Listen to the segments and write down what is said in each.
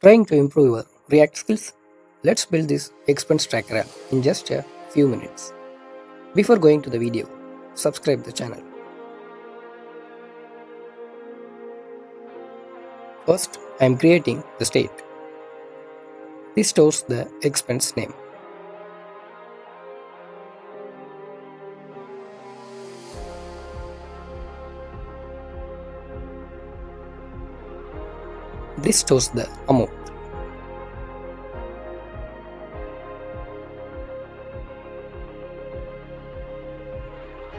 Trying to improve your React skills? Let's build this expense tracker app in just a few minutes. Before going to the video, subscribe the channel. First, I am creating the state. This stores the expense name. This stores the amount.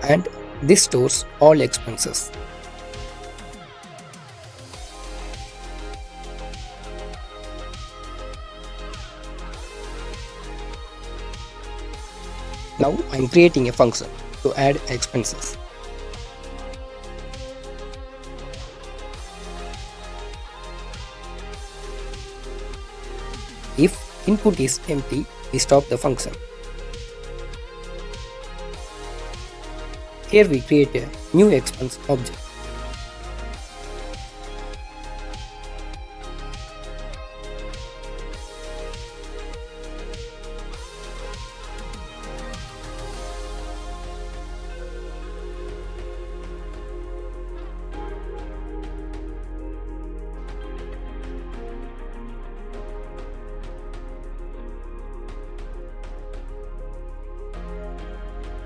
And this stores all expenses. Now I am creating a function to add expenses. If input is empty, we stop the function. Here we create a new expense object.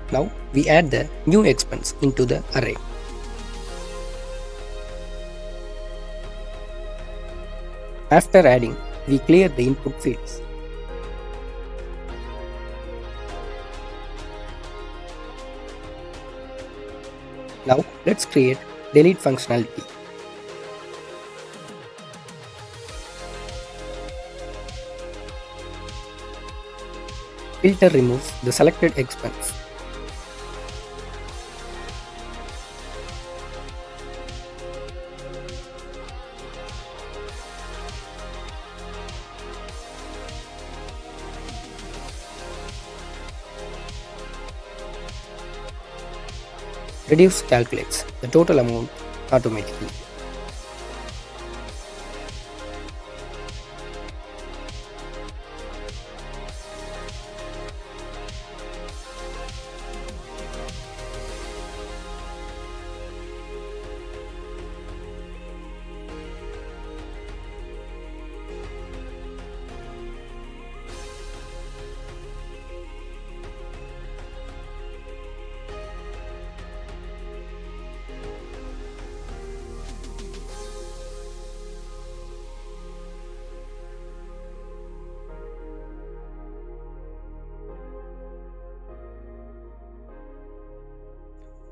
Now we add the new expense into the array. After adding, we clear the input fields. Now let's create delete functionality. Filter removes the selected expense. Reduce calculates the total amount automatically.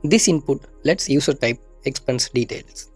This input lets user type expense details.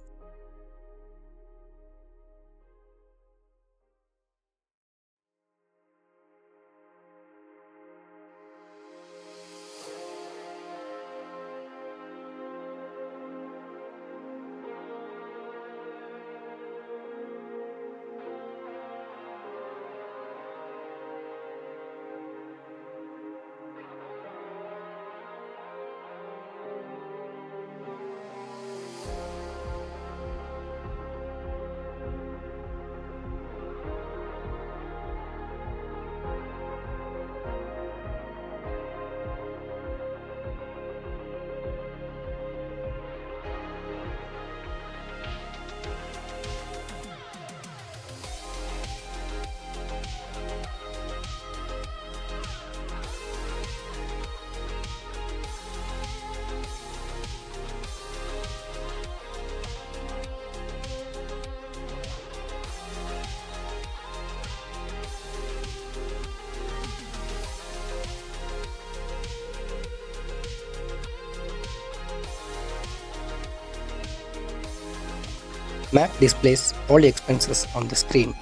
Map displays all expenses on the screen.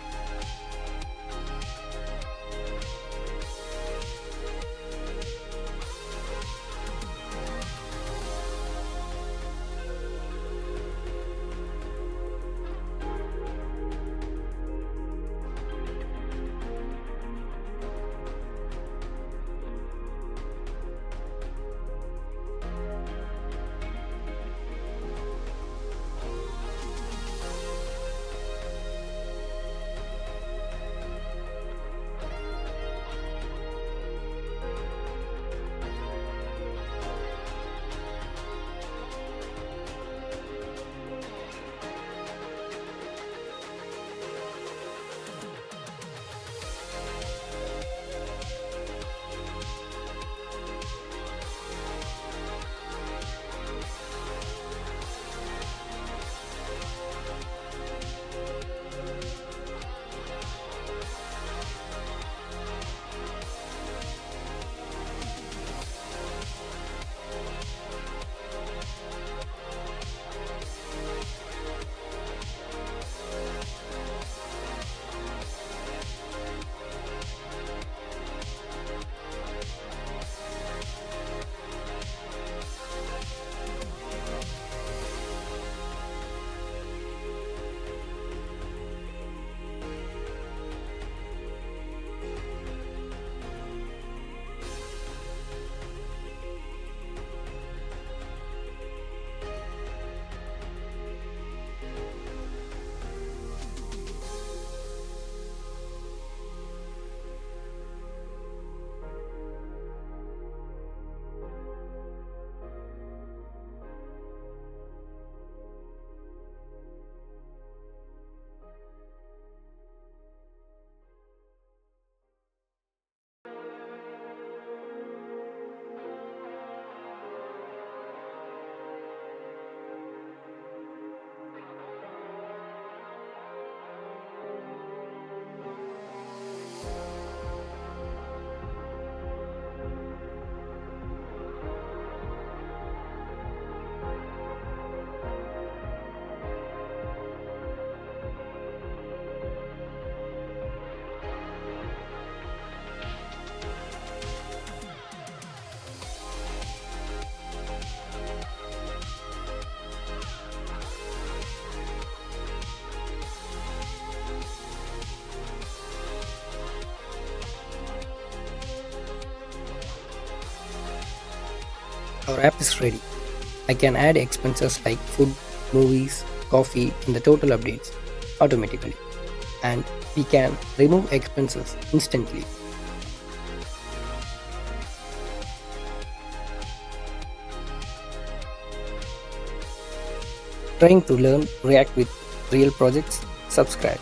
Our app is ready. I can add expenses like food, movies, coffee in the total updates automatically. And we can remove expenses instantly. Trying to learn React with real projects? Subscribe.